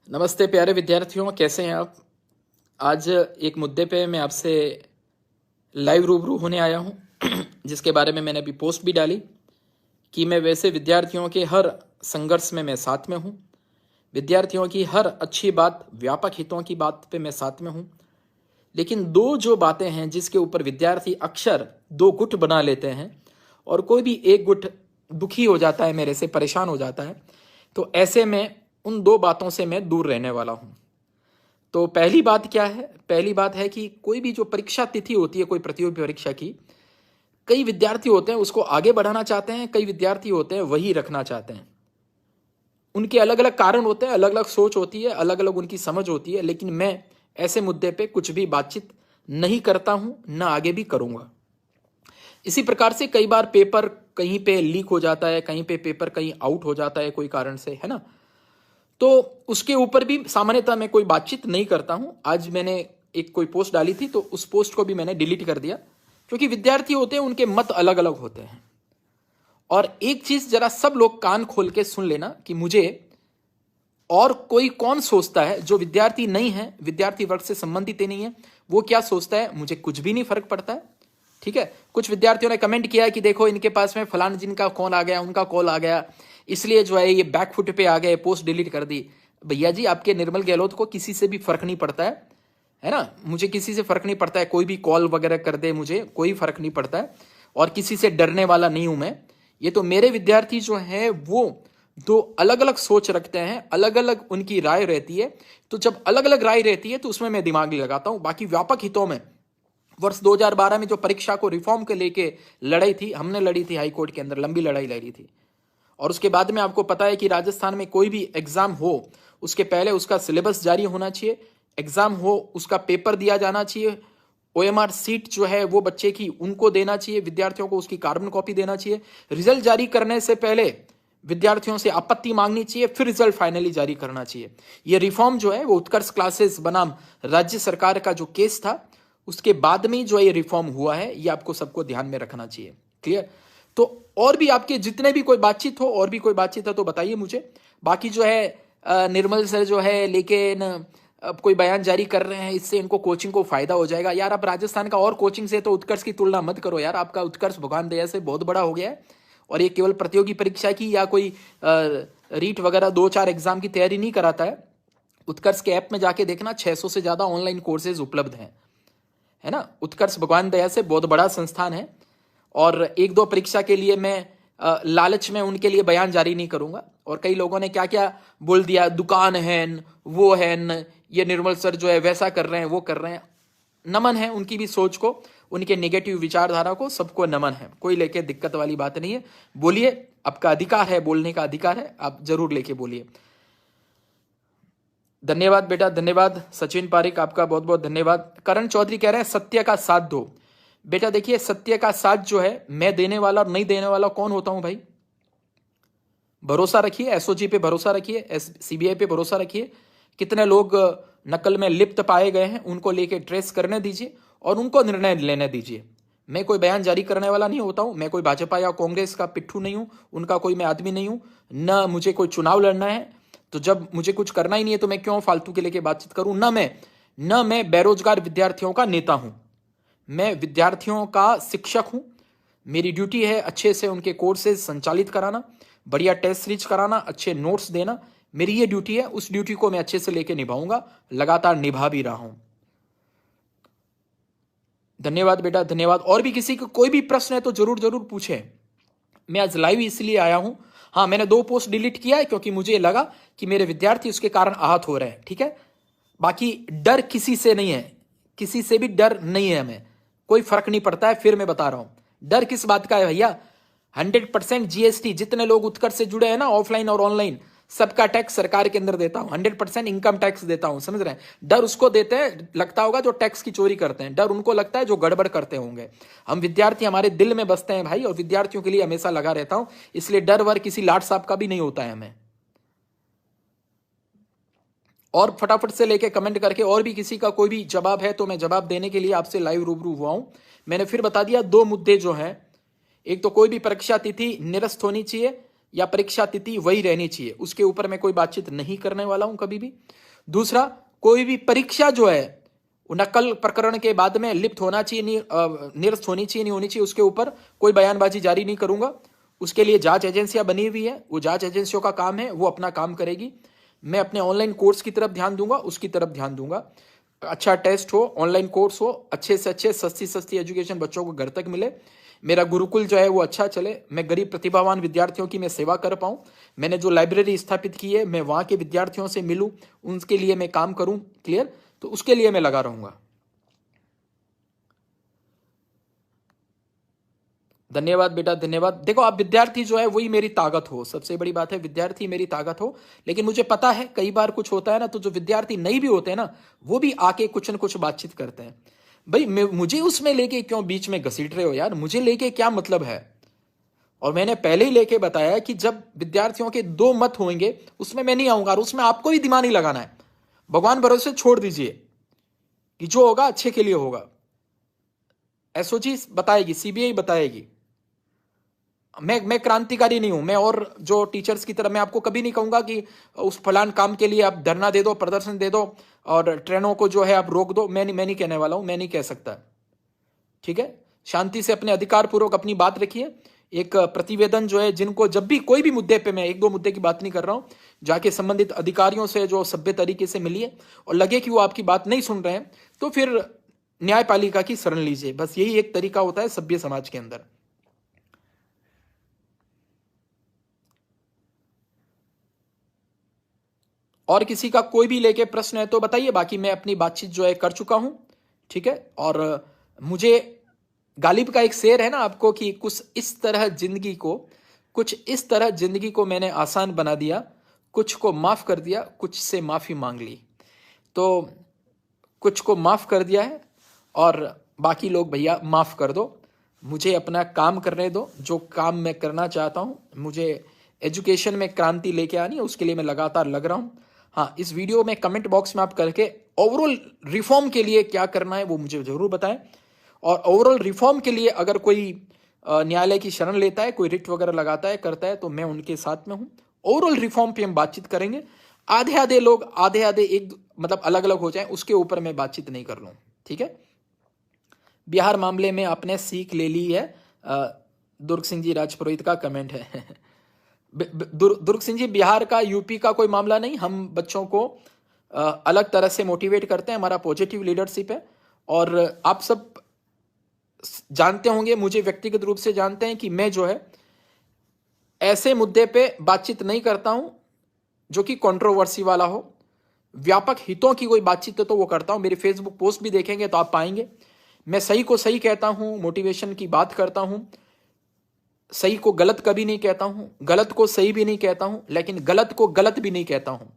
नमस्ते प्यारे विद्यार्थियों, कैसे हैं आप। आज एक मुद्दे पे मैं आपसे लाइव रूबरू होने आया हूं जिसके बारे में मैंने अभी पोस्ट भी डाली कि मैं वैसे विद्यार्थियों के हर संघर्ष में मैं साथ में हूं। विद्यार्थियों की हर अच्छी बात, व्यापक हितों की बात पे मैं साथ में हूं। लेकिन दो जो बातें हैं जिसके ऊपर विद्यार्थी अक्सर दो गुट बना लेते हैं और कोई भी एक गुट दुखी हो जाता है, मेरे से परेशान हो जाता है, तो ऐसे में उन दो बातों से मैं दूर रहने वाला हूं। तो पहली बात क्या है? पहली बात है कि कोई भी जो परीक्षा तिथि होती है कोई प्रतियोगी परीक्षा की, कई विद्यार्थी होते हैं उसको आगे बढ़ाना चाहते हैं, कई विद्यार्थी होते हैं वही रखना चाहते हैं। उनके अलग अलग कारण होते हैं, अलग अलग सोच होती है, अलग अलग उनकी समझ होती है। लेकिन मैं ऐसे मुद्दे पे कुछ भी बातचीत नहीं करता हूं, ना आगे भी करूंगा। इसी प्रकार से कई बार पेपर कहीं पे लीक हो जाता है, कहीं पे पेपर कहीं आउट हो जाता है कोई कारण से, है ना। तो उसके ऊपर भी सामान्यतः मैं कोई बातचीत नहीं करता हूं। आज मैंने एक कोई पोस्ट डाली थी तो उस पोस्ट को भी मैंने डिलीट कर दिया, क्योंकि विद्यार्थी होते हैं, उनके मत अलग अलग होते हैं। और एक चीज जरा सब लोग कान खोल के सुन लेना कि मुझे और कोई कौन सोचता है, जो विद्यार्थी नहीं है, विद्यार्थी वर्ग से संबंधित ही नहीं है, वो क्या सोचता है मुझे कुछ भी नहीं फर्क पड़ता है। ठीक है, कुछ विद्यार्थियों ने कमेंट किया कि देखो इनके पास में फलान जिनका कॉल आ गया, उनका कॉल आ गया, इसलिए जो है ये बैकफुट पे आ गए, पोस्ट डिलीट कर दी। भैया जी, आपके निर्मल गहलोत को किसी से भी फर्क नहीं पड़ता है ना। मुझे किसी से फर्क नहीं पड़ता है, कोई भी कॉल वगैरह कर दे, मुझे कोई फर्क नहीं पड़ता है और किसी से डरने वाला नहीं हूं मैं। ये तो मेरे विद्यार्थी जो है वो दो अलग अलग सोच रखते हैं, अलग अलग उनकी राय रहती है। तो जब अलग अलग राय रहती है तो उसमें मैं दिमाग लगाता हूं। बाकी व्यापक हितों में वर्ष 2012 में जो परीक्षा को रिफॉर्म के लेके लड़ाई थी, हमने लड़ी थी हाई कोर्ट के अंदर, लंबी लड़ाई लड़ी थी। और उसके बाद में आपको पता है कि राजस्थान में कोई भी एग्जाम हो उसके पहले उसका सिलेबस जारी होना चाहिए, एग्जाम हो उसका पेपर दिया जाना चाहिए, ओएमआर सीट जो है वो बच्चे की उनको देना चाहिए, विद्यार्थियों को उसकी कार्बन कॉपी देना चाहिए। रिजल्ट जारी करने से पहले विद्यार्थियों से आपत्ति मांगनी चाहिए, फिर रिजल्ट फाइनली जारी करना चाहिए। ये रिफॉर्म जो है वो उत्कर्ष क्लासेस बनाम राज्य सरकार का जो केस था उसके बाद में जो ये रिफॉर्म हुआ है, ये आपको सबको ध्यान में रखना चाहिए। क्लियर? तो और भी आपके जितने भी कोई बातचीत हो, और भी कोई बातचीत है तो बताइए मुझे। बाकी जो है निर्मल सर जो है लेकिन अब कोई बयान जारी कर रहे हैं, इससे इनको कोचिंग को फायदा हो जाएगा। यार आप राजस्थान का और कोचिंग से तो उत्कर्ष की तुलना मत करो यार। आपका उत्कर्ष भगवान दया से बहुत बड़ा हो गया है और ये केवल प्रतियोगी परीक्षा की या कोई रीट वगैरह 2-4 एग्जाम की तैयारी नहीं कराता है। उत्कर्ष के ऐप में जाके देखना, 600 से ज्यादा ऑनलाइन कोर्सेज उपलब्ध हैं, है ना। उत्कर्ष भगवान दया से बहुत बड़ा संस्थान है और एक दो परीक्षा के लिए मैं लालच में उनके लिए बयान जारी नहीं करूंगा। और कई लोगों ने क्या क्या बोल दिया, दुकान है वो है, ये निर्मल सर जो है वैसा कर रहे हैं वो कर रहे हैं। नमन है उनकी भी सोच को, उनके नेगेटिव विचारधारा को, सबको नमन है, कोई लेके दिक्कत वाली बात नहीं है। बोलिए, आपका अधिकार है, बोलने का अधिकार है, आप जरूर लेके बोलिए। धन्यवाद बेटा, धन्यवाद। सचिन पारिक आपका बहुत बहुत धन्यवाद। करण चौधरी कह रहे हैं सत्य का साथ दो। बेटा देखिए, सत्य का साथ जो है मैं देने वाला और नहीं देने वाला कौन होता हूं भाई। भरोसा रखिए, एसओजी पे भरोसा रखिए, सीबीआई पे भरोसा रखिए। कितने लोग नकल में लिप्त पाए गए हैं उनको लेके ट्रेस करने दीजिए और उनको निर्णय लेने दीजिए। मैं कोई बयान जारी करने वाला नहीं होता हूं। मैं कोई भाजपा या कांग्रेस का पिट्ठू नहीं हूं, उनका कोई मैं आदमी नहीं हूं। न मुझे कोई चुनाव लड़ना है, तो जब मुझे कुछ करना ही नहीं है तो मैं क्यों फालतू के लेके बातचीत करूं। न मैं बेरोजगार विद्यार्थियों का नेता हूं, मैं विद्यार्थियों का शिक्षक हूं। मेरी ड्यूटी है अच्छे से उनके कोर्सेज संचालित कराना, बढ़िया टेस्ट सीरीज कराना, अच्छे नोट्स देना। मेरी ये ड्यूटी है, उस ड्यूटी को मैं अच्छे से लेके निभाऊंगा, लगातार निभा भी रहा हूं। धन्यवाद बेटा, धन्यवाद। और भी किसी को कोई भी प्रश्न है तो जरूर जरूर पूछें। मैं आज लाइव इसलिए आया हूं, हाँ मैंने 2 पोस्ट डिलीट किया है क्योंकि मुझे लगा कि मेरे विद्यार्थी उसके कारण आहत हो रहे हैं। ठीक है, बाकी डर किसी से नहीं है, किसी से भी डर नहीं है, हमें कोई फर्क नहीं पड़ता है। फिर मैं बता रहा हूं डर किस बात का है भैया। 100% जीएसटी, जितने लोग उत्कर्ष से जुड़े हैं ना, ऑफलाइन और ऑनलाइन, सबका टैक्स सरकार के अंदर देता हूं। 100% इनकम टैक्स देता हूं, समझ रहे हैं। डर उसको देते हैं लगता होगा जो टैक्स की चोरी करते हैं, डर उनको लगता है जो गड़बड़ करते होंगे। हम विद्यार्थी हमारे दिल में बसते हैं भाई, और विद्यार्थियों के लिए हमेशा लगा रहता हूं, इसलिए डर वर किसी लाट साहब का भी नहीं होता है हमें। और फटाफट से लेके कमेंट करके, और भी किसी का कोई भी जवाब है तो मैं जवाब देने के लिए आपसे लाइव रूबरू हुआ हूं। मैंने फिर बता दिया 2 मुद्दे जो हैं, एक तो कोई भी परीक्षा तिथि निरस्त होनी चाहिए या परीक्षा तिथि वही रहनी चाहिए, उसके ऊपर मैं कोई बातचीत नहीं करने वाला हूं कभी भी। दूसरा, कोई भी परीक्षा जो है वो नकल प्रकरण के बाद में लिप्त होना चाहिए, निरस्त होनी चाहिए, नहीं होनी चाहिए, उसके ऊपर कोई बयानबाजी जारी नहीं करूंगा। उसके लिए जांच एजेंसियां बनी हुई है, वो जांच एजेंसियों का काम है, वो अपना काम करेगी। मैं अपने ऑनलाइन कोर्स की तरफ ध्यान दूंगा, उसकी तरफ ध्यान दूंगा। अच्छा टेस्ट हो, ऑनलाइन कोर्स हो, अच्छे से अच्छे सस्ती सस्ती एजुकेशन बच्चों को घर तक मिले, मेरा गुरुकुल जो है वो अच्छा चले, मैं गरीब प्रतिभावान विद्यार्थियों की मैं सेवा कर पाऊं, मैंने जो लाइब्रेरी स्थापित की है मैं वहां के विद्यार्थियों से मिलूं, उनके लिए मैं काम करूं। क्लियर? तो उसके लिए मैं लगा रहूंगा। धन्यवाद बेटा, धन्यवाद। देखो, आप विद्यार्थी जो है वही मेरी ताकत हो, सबसे बड़ी बात है विद्यार्थी मेरी ताकत हो। लेकिन मुझे पता है कई बार कुछ होता है ना, तो जो विद्यार्थी नहीं भी होते हैं ना, वो भी आके कुछ न कुछ बातचीत करते हैं। भाई मुझे उसमें लेके क्यों बीच में घसीट रहे हो यार, मुझे लेके क्या मतलब है? और मैंने पहले ही लेके बताया कि जब विद्यार्थियों के दो मत होंगे उसमें मैं नहीं आऊंगा, और उसमें आपको भी दिमाग नहीं लगाना है। भगवान भरोसे छोड़ दीजिए कि जो होगा अच्छे के लिए होगा। एसओजी बताएगी, सीबीआई बताएगी। मैं क्रांतिकारी नहीं हूं, मैं और जो टीचर्स की तरह मैं आपको कभी नहीं कहूंगा कि उस फलान काम के लिए आप धरना दे दो, प्रदर्शन दे दो और ट्रेनों को जो है आप रोक दो। मैं नहीं कहने वाला हूं, मैं नहीं कह सकता। ठीक है, शांति से अपने अधिकार पूर्वक अपनी बात रखिए। एक प्रतिवेदन जो है, जिनको जब भी कोई भी मुद्दे पे, मैं एक दो मुद्दे की बात नहीं कर रहा हूं, जाके संबंधित अधिकारियों से जो सभ्य तरीके से मिलिए, और लगे कि वो आपकी बात नहीं सुन रहे हैं तो फिर न्यायपालिका की शरण लीजिए। बस यही एक तरीका होता है सभ्य समाज के अंदर। और किसी का कोई भी लेके प्रश्न है तो बताइए, बाकी मैं अपनी बातचीत जो है कर चुका हूं। ठीक है, और मुझे गालिब का एक शेर है ना आपको, कि कुछ इस तरह जिंदगी को मैंने आसान बना दिया, कुछ को माफ कर दिया, कुछ से माफी मांग ली। तो कुछ को माफ कर दिया है, और बाकी लोग भैया माफ कर दो, मुझे अपना काम करने दो, जो काम मैं करना चाहता हूं। मुझे एजुकेशन में क्रांति लेके आनी है, उसके लिए मैं लगातार लग रहा हूं। हाँ, इस वीडियो में कमेंट बॉक्स में आप करके ओवरऑल रिफॉर्म के लिए क्या करना है वो मुझे जरूर बताएं। और ओवरऑल रिफॉर्म के लिए अगर कोई न्यायालय की शरण लेता है, कोई रिट वगैरह लगाता है, करता है, तो मैं उनके साथ में हूं। ओवरऑल रिफॉर्म पे हम बातचीत करेंगे। आधे आधे लोग आधे एक मतलब अलग अलग हो जाएं, उसके ऊपर मैं बातचीत नहीं कर लूं। ठीक है, बिहार मामले में आपने सीख ले ली है, दुर्ग सिंह जी राजपुरोहित का कमेंट है। दुर्ग सिंह जी, बिहार का यूपी का कोई मामला नहीं, हम बच्चों को अलग तरह से मोटिवेट करते हैं, हमारा पॉजिटिव लीडरशिप है। और आप सब जानते होंगे, मुझे व्यक्तिगत रूप से जानते हैं कि मैं जो है ऐसे मुद्दे पे बातचीत नहीं करता हूं जो कि कंट्रोवर्सी वाला हो। व्यापक हितों की कोई बातचीत तो वो करता हूं। मेरी फेसबुक पोस्ट भी देखेंगे तो आप पाएंगे, मैं सही को सही कहता हूं, मोटिवेशन की बात करता हूं, सही को गलत कभी नहीं कहता हूं, गलत को सही भी नहीं कहता हूं, लेकिन गलत को गलत भी नहीं कहता हूं।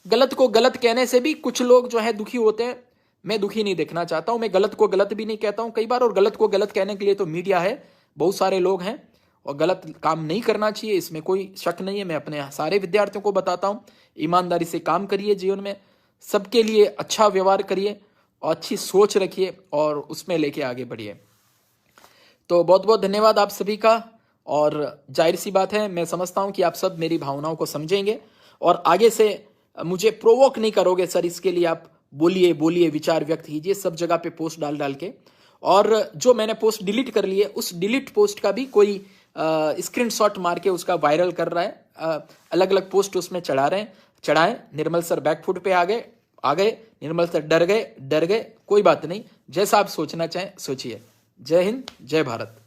गलत को गलत कहने से भी कुछ लोग जो है दुखी होते हैं, मैं दुखी नहीं देखना चाहता हूं। मैं गलत को गलत भी नहीं कहता हूं कई बार, और गलत को गलत कहने के लिए तो मीडिया है, बहुत सारे लोग हैं, और गलत काम नहीं करना चाहिए, इसमें कोई शक नहीं है। मैं अपने सारे विद्यार्थियों को बताता हूं, ईमानदारी से काम करिए, जीवन में सबके लिए अच्छा व्यवहार करिए और अच्छी सोच रखिए और उसमें लेके आगे बढ़िए। तो बहुत बहुत धन्यवाद आप सभी का। और जाहिर सी बात है, मैं समझता हूं कि आप सब मेरी भावनाओं को समझेंगे और आगे से मुझे प्रोवोक नहीं करोगे सर, इसके लिए आप बोलिए, विचार व्यक्त कीजिए सब जगह पे पोस्ट डाल के। और जो मैंने पोस्ट डिलीट कर लिए, उस डिलीट पोस्ट का भी कोई स्क्रीनशॉट मार के उसका वायरल कर रहा है, अलग अलग पोस्ट उसमें चढ़ाएं। निर्मल सर बैकफुट पे आ गए, निर्मल सर डर गए, कोई बात नहीं, जैसा आप सोचना चाहें सोचिए। जय हिंद, जय भारत।